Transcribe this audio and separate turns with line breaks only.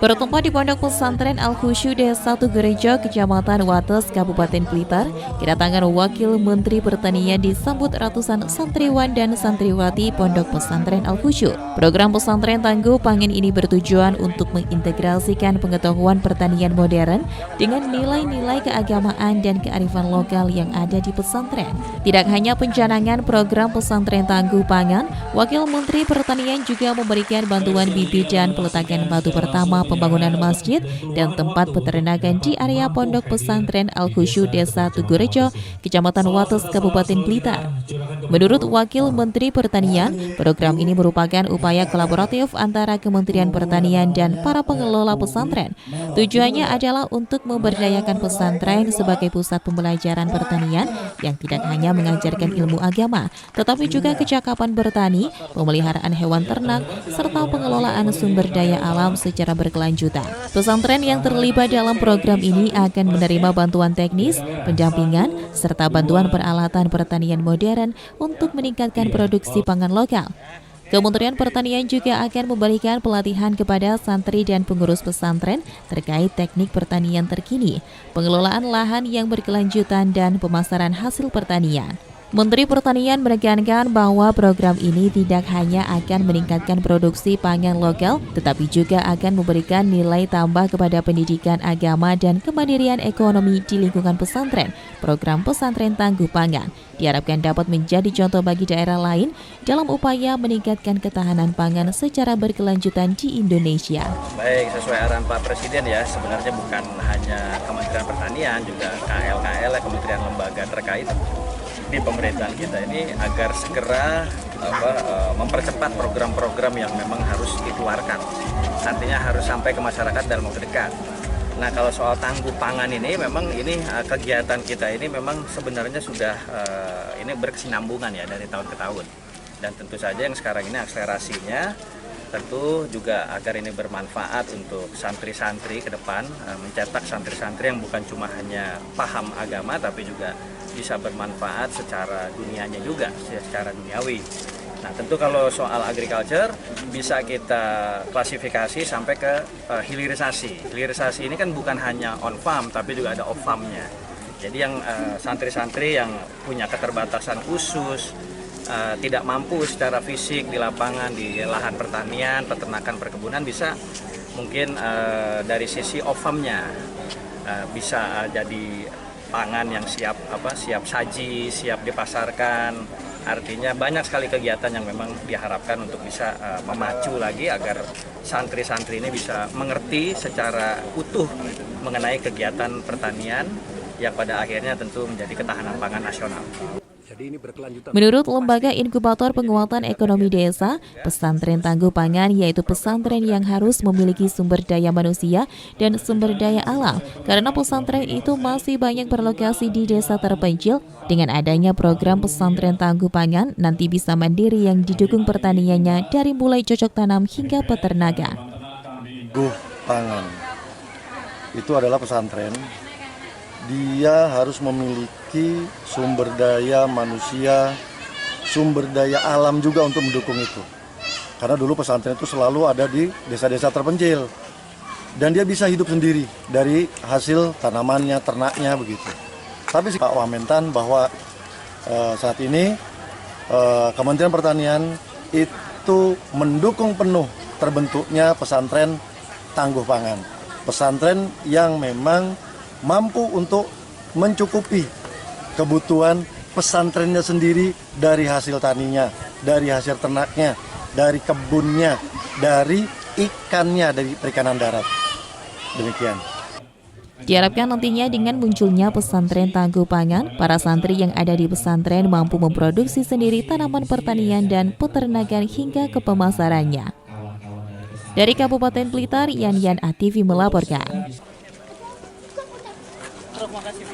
Bertempat di Pondok Pesantren Al-Khusyu Desa Tugurejo, Kecamatan Wates, Kabupaten Blitar, kedatangan Wakil Menteri Pertanian disambut ratusan santriwan dan santriwati Pondok Pesantren Al-Khusyu. Program pesantren tangguh pangan ini bertujuan untuk mengintegrasikan pengetahuan pertanian modern dengan nilai-nilai keagamaan dan kearifan lokal yang ada di pesantren. Tidak hanya pencanangan program pesantren tangguh pangan, Wakil Menteri Pertanian juga memberikan bantuan bibit dan peletakan batu pertama pembangunan masjid dan tempat peternakan di area Pondok Pesantren Al-Khusyu Desa Tugurejo, Kecamatan Wates, Kabupaten Blitar. Menurut Wakil Menteri Pertanian, program ini merupakan upaya kolaboratif antara Kementerian Pertanian dan para pengelola pesantren. Tujuannya adalah untuk memberdayakan pesantren sebagai pusat pembelajaran pertanian yang tidak hanya mengajarkan ilmu agama, tetapi juga kecakapan bertani, pemeliharaan hewan ternak, serta pengelolaan sumber daya alam secara berkelanjutan. Pesantren yang terlibat dalam program ini akan menerima bantuan teknis, pendampingan, serta bantuan peralatan pertanian modern untuk meningkatkan produksi pangan lokal. Kementerian Pertanian juga akan memberikan pelatihan kepada santri dan pengurus pesantren terkait teknik pertanian terkini, pengelolaan lahan yang berkelanjutan, dan pemasaran hasil pertanian. Menteri Pertanian menekankan bahwa program ini tidak hanya akan meningkatkan produksi pangan lokal, tetapi juga akan memberikan nilai tambah kepada pendidikan agama dan kemandirian ekonomi di lingkungan pesantren. Program pesantren tangguh pangan diharapkan dapat menjadi contoh bagi daerah lain dalam upaya meningkatkan ketahanan pangan secara berkelanjutan di Indonesia.
Baik, sesuai arahan Pak Presiden ya, sebenarnya bukan hanya Kementerian Pertanian, juga KL, kementerian lembaga terkait di pemerintahan kita ini agar segera mempercepat program-program yang memang harus dikeluarkan. Artinya harus sampai ke masyarakat dalam waktu dekat. Nah, kalau soal tangguh pangan ini memang ini kegiatan kita ini memang sebenarnya sudah ini berkesinambungan ya dari tahun ke tahun. Dan tentu saja yang sekarang ini akselerasinya tentu juga agar ini bermanfaat untuk santri-santri ke depan, mencetak santri-santri yang bukan cuma hanya paham agama tapi juga bisa bermanfaat secara dunianya juga, secara duniawi. Nah, tentu kalau soal agriculture bisa kita klasifikasi sampai ke hilirisasi. Hilirisasi ini kan bukan hanya on farm tapi juga ada off farmnya. Jadi yang santri-santri yang punya keterbatasan khusus, tidak mampu secara fisik di lapangan, di lahan pertanian, peternakan, perkebunan, bisa mungkin dari sisi off farmnya bisa jadi pangan yang siap saji, siap dipasarkan. Artinya banyak sekali kegiatan yang memang diharapkan untuk bisa memacu lagi agar santri-santri ini bisa mengerti secara utuh mengenai kegiatan pertanian yang pada akhirnya tentu menjadi ketahanan pangan nasional.
Menurut Lembaga Inkubator Penguatan Ekonomi Desa, pesantren tangguh pangan yaitu pesantren yang harus memiliki sumber daya manusia dan sumber daya alam, karena pesantren itu masih banyak berlokasi di desa terpencil. Dengan adanya program pesantren tangguh pangan, nanti bisa mandiri yang didukung pertaniannya dari mulai cocok tanam hingga peternakan.
Tangguh pangan itu adalah pesantren. Dia harus memiliki sumber daya manusia, sumber daya alam juga untuk mendukung itu. Karena dulu pesantren itu selalu ada di desa-desa terpencil. Dan dia bisa hidup sendiri dari hasil tanamannya, ternaknya begitu. Tapi Pak Wamentan bahwa saat ini Kementerian Pertanian itu mendukung penuh terbentuknya pesantren tangguh pangan. Pesantren yang memang mampu untuk mencukupi kebutuhan pesantrennya sendiri dari hasil taninya, dari hasil ternaknya, dari kebunnya, dari ikannya, dari perikanan darat. Demikian.
Diharapkan nantinya dengan munculnya pesantren tangguh pangan, para santri yang ada di pesantren mampu memproduksi sendiri tanaman pertanian dan peternakan hingga ke pemasarannya. Dari Kabupaten Blitar, Yan ATV melaporkan.
Terima kasih.